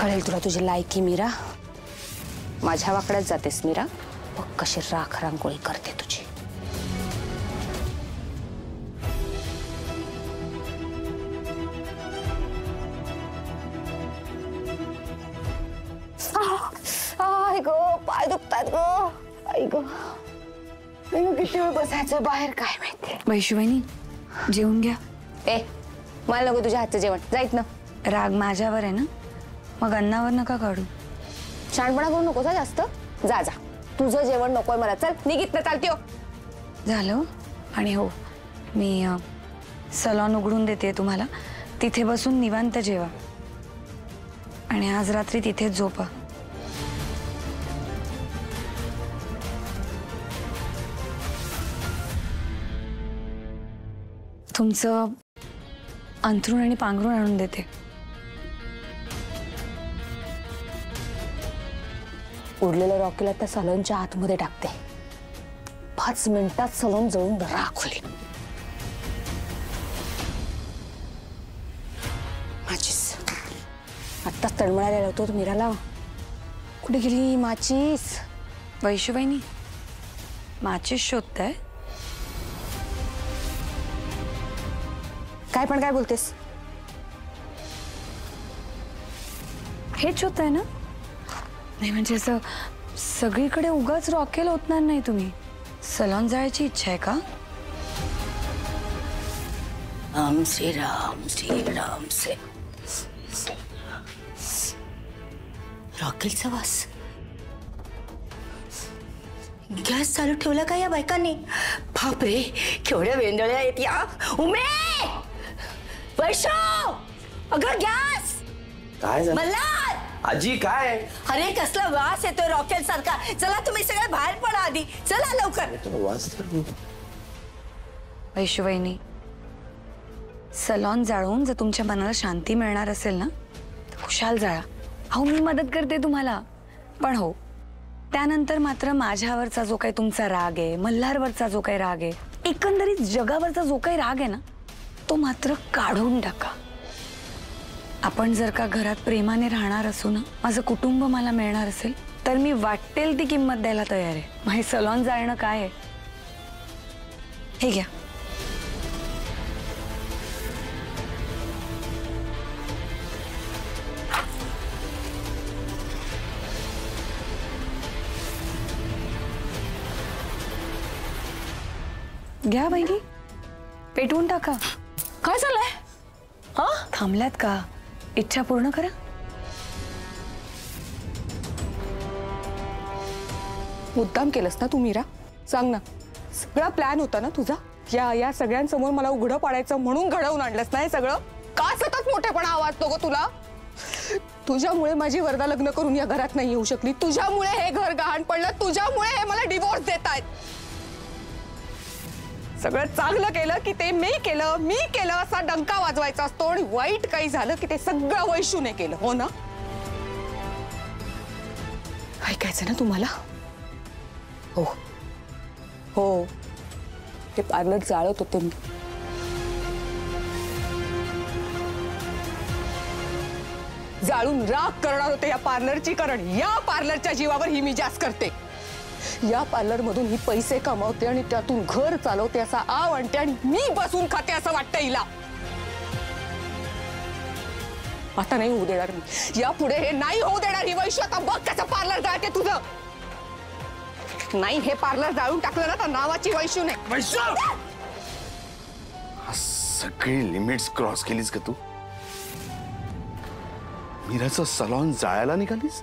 कळेल तुला तुझी लायकी मीरा. माझ्या वाकड्यात जातेस मीरा. बघ कशी राख रांगोळी करते तुझी. आई गो पाय दुखतात ग. आई ग किती वेळ बसायचं बाहेर काय माहिती. वैशुवहिनी जेवून घ्या. ए मला नको तुझ्या हातचं जेवण. जाईत ना. राग माझ्यावर आहे ना, मग अन्नावर नका काढू. शहाणपणा करू नको जा जास्त. जा जा तुझं जेवण नकोय मला. चल निघित ना. चालते हो. झालं. आणि हो मी सलॉन उघडून देते तुम्हाला. तिथे बसून निवांत जेवा आणि आज रात्री तिथेच झोपा. तुमचं अंथरूण आणि पांघरूण आणून देते. उरलेलं रॉकेल त्या सलूनच्या आतमध्ये टाकते. 5 मिनिटात सलून जळून राख होईल. माचीस आत्ताच तळमळायला लावतो मीराला. कुठे गेली माचीस? वैशुवहिनी माचीस शोधताय? काय पण काय बोलतेस? हेच शोधताय ना? नाही म्हणजे असं सगळीकडे उगाच रॉकेल ओतणार नाही तुम्ही. सलॉन जायची इच्छा आहे का? राम श्री राम श्री राम श्री. रॉकेलचा वास. गॅस चालू ठेवला का या बायकांनी? बापरे केवढ्या वेंदळ्या आहेत या. उमे वैशो अगं गॅस. काय झालं? मल्हार आजी काय? अरे कसला वास येतोय रॉकेल सारखा. चला तुम्ही सगळे बाहेर पडा आधी. चला लवकर. वैशुवहिनी सलॉन जाळून जर तुमच्या मनाला शांती मिळणार असेल ना तर खुशाल जाळा. अहो मी मदत करते तुम्हाला. पण हो त्यानंतर मात्र माझ्यावरचा जो काही तुमचा राग आहे, मल्हारवरचा जो काही राग आहे, एकंदरीत जगावरचा जो काही राग आहे ना तो मात्र काढून टाका. आपण जर का घरात प्रेमाने राहणार असू ना, माझं कुटुंब मला मिळणार असेल तर मी वाटेल ती किंमत द्यायला तयार आहे. माझे सलॉन जाळणं काय आहे? हे घ्या. घ्या बहिणी पेटवून टाका. काय झालंय? हा थांबल्यात का? इच्छा पूर्ण करा. मुद्दाम केलंस ना तू मीरा? सांग ना. सगळा प्लॅन होता ना तुझा? या सगळ्यांसमोर मला उघडं पाडायचं म्हणून घडवून आणलंस ना हे सगळं? का सतत मोठेपणा आवाज नको तुला? तुझ्यामुळे माझी वरदा लग्न करून या घरात नाही येऊ शकली. तुझ्यामुळे हे घर गहाण पडलं. तुझ्यामुळे हे मला डिवोर्स देतायत. सगळं चांगलं केलं की ते मी केलं असा डंका वाजवायचा असतो आणि वाईट काही झालं की ते सगळं वैशूने केलं. हो ना? ऐकायचं ना तुम्हाला? हो हो ते पार्लर जाळत होते मी. जाळून राख करणार होते या पार्लरची. कारण या पार्लरच्या जीवावर ही मी जास्त करते. या पार्लर मधून ही पैसे कमावते आणि त्यातून घर चालवते असा आव आणते आणि मी बसून खाते असं वाटतं हिला. आता नाही होऊ देणार मी. यापुढे हे नाही होऊ देणार. ही वैशू आता बघ कसं पार्लर जाळते तुझं. नाही हे पार्लर जाळून टाकलं ना तर नावाची वैशू नाही. वैशू सगळी लिमिट्स क्रॉस केलीस का तू? मीराचं सलॉन जाळायला निघालीस?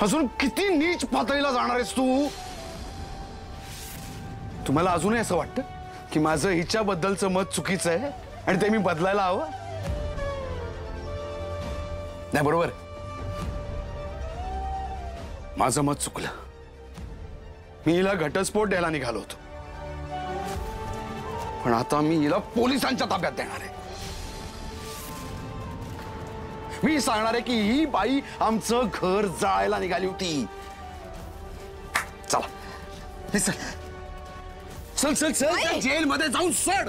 अजून किती नीच पातळीला जाणार आहेस तू? तुम्हाला अजूनही असं वाटतं की माझं हिच्याबद्दलचं मत चुकीचं आहे आणि ते मी बदलायला हवं? नाही बरोबर. माझं मत चुकलं. मी हिला घटस्फोट द्यायला निघालो होतो. पण आता मी हिला पोलिसांच्या ताब्यात देणार आहे. मी सांगणार आहे की ही बाई आमचं घर जाळायला निघाली होती. चला चल चल चल चल जेल मध्ये जाऊन सड.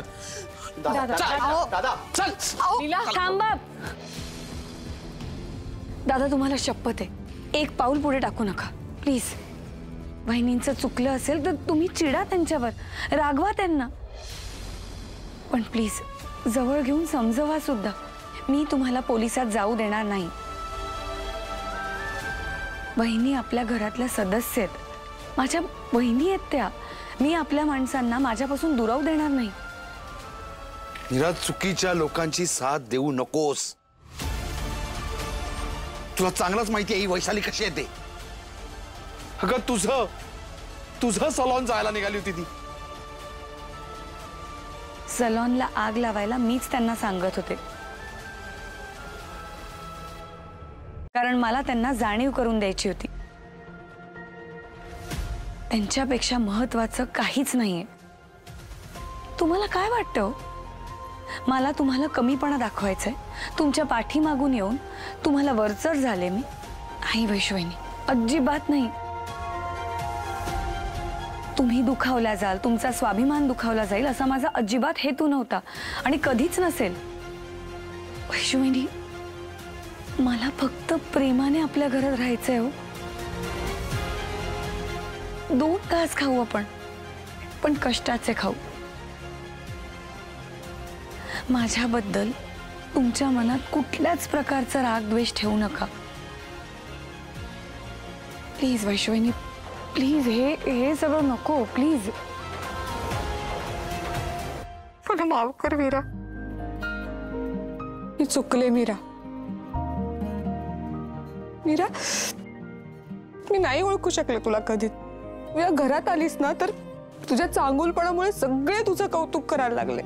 दादा चल थांबा. दादा तुम्हाला शपथ आहे, एक पाऊल पुढे टाकू नका प्लीज. वहिनींचं चुकलं असेल तर तुम्ही चिडा त्यांच्यावर, रागवा त्यांना, पण प्लीज जवळ घेऊन समजवा सुद्धा. मी तुम्हाला पोलिसात जाऊ देणार नाही. वहिनी आपल्या घरातल्या सदस्य आहेत, माझ्या बहिणी आहेत त्या. मी आपल्या माणसांना माझ्यापासून दुरावू देणार नाही. मीरा, चुकीच्या लोकांची साथ देऊ नकोस. तुला चांगलंच माहिती आहे ही वैशाली कशी येते. अगं तुझं सलॉन जायला निघाली होती ती. सलॉनला आग लावायला मीच त्यांना सांगत होते, कारण मला त्यांना जाणीव करून द्यायची होती. त्यांच्यापेक्षा महत्वाचं काहीच नाहीये. तुम्हाला काय वाटतं? मला तुम्हाला कमीपणा दाखवायचंय? तुमच्या पाठीमागून येऊन तुम्हाला वरचढ झाले मी? नाही वैश्वनी, अजिबात नाही. तुम्ही दुखावल्या जाल, तुमचा स्वाभिमान दुखावला जाईल असा माझा अजिबात हेतू नव्हता आणि कधीच नसेल. वैश्वनी, मला फक्त प्रेमाने आपल्या घरात राहायचंय हो. 2 तास खाऊ आपण, पण कष्टाचे खाऊ. माझ्याबद्दल तुमच्या मनात कुठल्याच प्रकारचा राग द्वेष ठेवू नका प्लीज वैश्वनी, प्लीज. हे सगळं नको प्लीज. मला माफ कर मीरा, मी चुकले मीरा. मीरा, मी नाही ओळखू शकले तुला कधी. या घरात आलीस ना तर तुझ्या चांगुलपणामुळे सगळे तुझं कौतुक करायला लागले.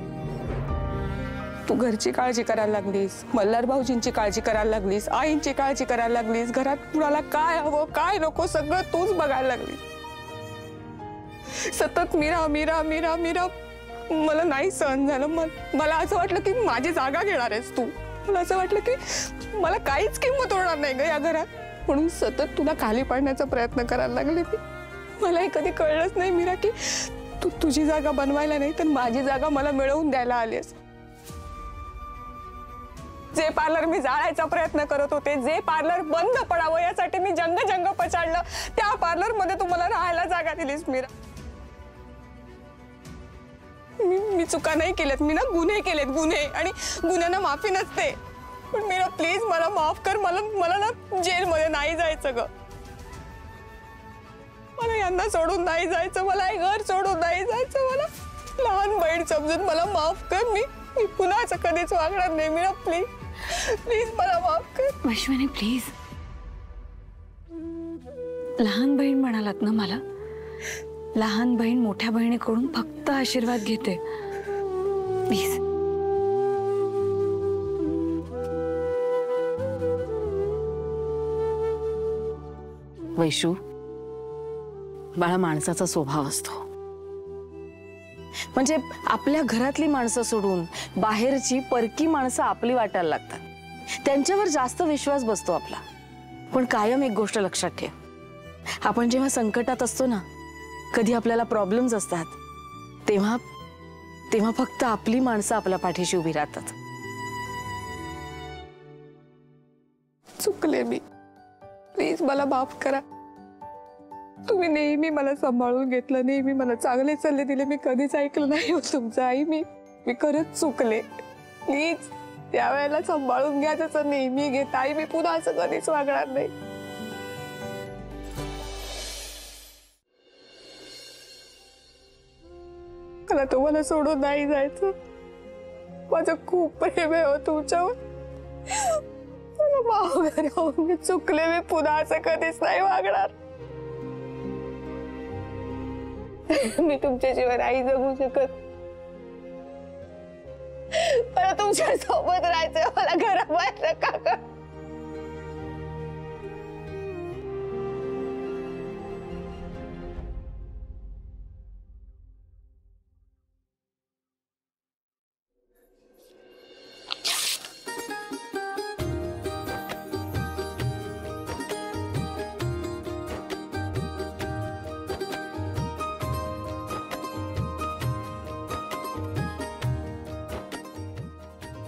तू घरची काळजी करायला लागलीस, मल्हार भाऊजींची काळजी करायला लागलीस, आईंची काळजी करायला लागलीस, घरात कुणाला काय हवं काय नको सगळं तूच बघायला लागलीस. सतत मीरा मीरा मीरा मीरा. मला नाही सहन झालं. मला असं वाटलं की माझी जागा घेणार आहेस तू. मला असं वाटलं की मला काहीच किंमत होणार नाही ग या घरात, म्हणून सतत तुला खाली पाडण्याचा प्रयत्न करायला लागले मी. मला हे कधी कळलंच नाही मीरा की तू तुझी जागा बनवायला नाही तर माझी जागा मला मिळवून द्यायला आलीस. जे पार्लर मी जाळायचा प्रयत्न करत होते, जे पार्लर बंद पडावं यासाठी मी जंग पछाडलं, त्या पार्लर मध्ये तुम्हाला राहायला जागा दिलीस मीरा. मी चुका नाही केल्यात, मी ना गुन्हे केलेत, गुन्हे, आणि गुन्ह्यांना माफी नसते. पण मीरा प्लीज मला माफ कर. मला ना जेलमध्ये नाही जायचं ग. मला यांना सोडून नाही जायचं, मला हे घर सोडून नाही जायचं. मला लहान बहीण समजून मला माफ कर. मी पुन्हा असं कधीच वागणार नाही मीरा. प्लीज प्लीज मला माफ कर. वैश्वनी प्लीज. लहान बहीण म्हणालात ना मला? लहान बहीण मोठ्या बहिणीकडून फक्त आशीर्वाद घेते. प्लीज. वैशू, बाळा, माणसाचा स्वभाव असतो म्हणजे आपल्या घरातली माणसं सोडून बाहेरची परकी माणसं आपली वाटायला लागतात. त्यांच्यावर जास्त विश्वास बसतो आपला. पण कायम एक गोष्ट लक्षात ठेव, आपण जेव्हा संकटात असतो ना, कधी आपल्याला प्रॉब्लेम्स असतात, तेव्हा फक्त आपली माणसं आपल्या पाठीशी उभी राहतात. चुकले मी. प्लीज मला माफ करा. तुम्ही नेहमी मला सांभाळून घेतलं, नेहमी मला चांगले सल्ले दिले. मी कधीच ऐकलं नाही हो तुमचं आई. मी खरंच चुकले. प्लीज त्यावेळेला सांभाळून घ्या जसं नेहमी घेत आई. मी पुन्हा असं कधीच वागणार नाही. मला तुम्हाला सोडून नाही जायचं. माझं खूप प्रेम आहे हो तुमच्यावर. मला माफ करा. मी चुकले. मी पुन्हा असं कधीच नाही वागणार. मी तुमच्याशिवाय नाही जगू शकत. मला तुमच्या सोबत राहायचंय. मला घराबाहेर नका का.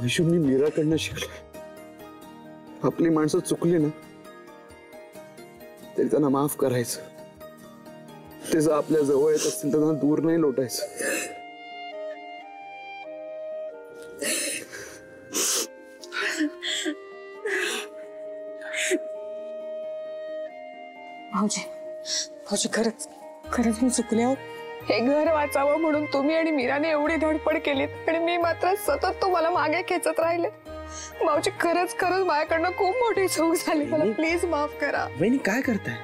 वैशू, मी मीराकडनं शिकलो. आपली माणसं चुकली ना तरी त्यांना माफ करायचं. ते जर आपल्या जवळ येत असतील तर त्यांना दूर नाही लोटायचं. भाऊजी खरंच खरंच मी चुकले आहोत. हे घर वाचावं म्हणून तुम्ही आणि मीराने एवढी धडपड केलीत आणि मी मात्र सतत तुम्हाला मागे खेचत राहिले. भाऊजी खरंच खरंच माझ्याकडनं खूप मोठी चूक झाली. मला प्लीज माफ करा. वहिनी काय करताय?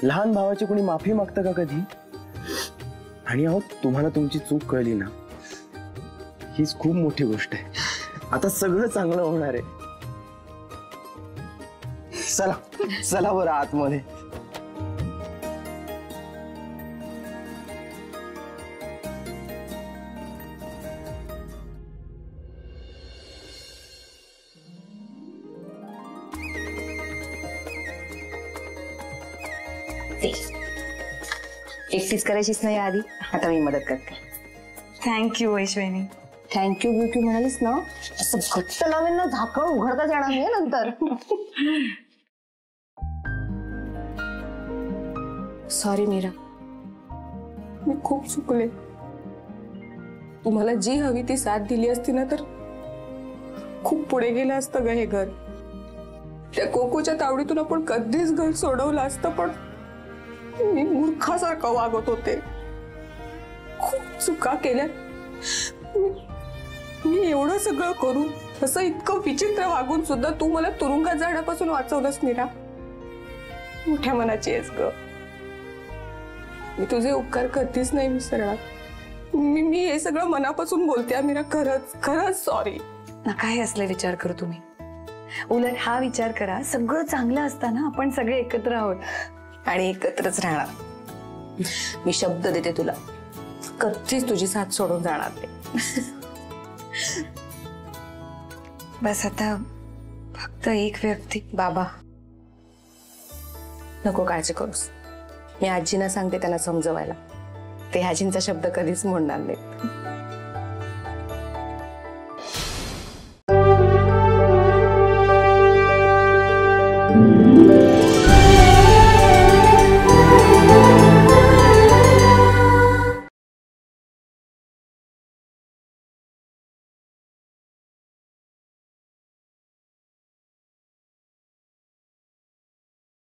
लहान भावाची कोणी माफी मागतं का कधी? आणि अहो तुम्हाला तुमची चूक कळली ना हीच खूप मोठी गोष्ट आहे. आता सगळं चांगलं होणार आहे. चला चला बरं आतमध्ये. एकटीच करायचीच नाही आधी, आता मी मदत करते. थँक्यू वैश्वनी. थँक्यू ब्युटी म्हणालीस ना, असं घट्ट लावेल ना झाकण उघडता जाणार नाही नंतर. सॉरी मीरा, मी खूप चुकले. तुम्हाला जी हवी ती साथ दिली असती ना तर खूप पुढे गेलं असतं ग हे घर. त्या कोकोच्या तावडीतून आपण कधीच घर सोडवलं असतं, पण मी मूर्खासारखं वागत होते. खूप चुका केल्या. मी एवढं सगळं करून असं इतकं विचित्र वागून सुद्धा तू मला तुरुंगात जाण्यापासून वाचवलंस मीरा. मोठ्या मनाची आहेस ग. मी तुझे उपकार कधीच नाही विसरणार. मी हे सगळं मनापासून बोलते मीरा. खरंच खरंच सॉरी. नका हे असले विचार करू तुम्ही. उलट हा विचार करा, सगळं चांगलं असताना आपण सगळे एकत्र आहोत आणि एकत्रच राहणार. मी शब्द देते तुला, कधीच तुझी साथ सोडून जाणार नाही. बस आता फक्त एक व्यक्ती. बाबा नको काळजी करूस. मी आजींना सांगते त्यांना समजवायला. ते आजींचा शब्द कधीच मोडणार नाही.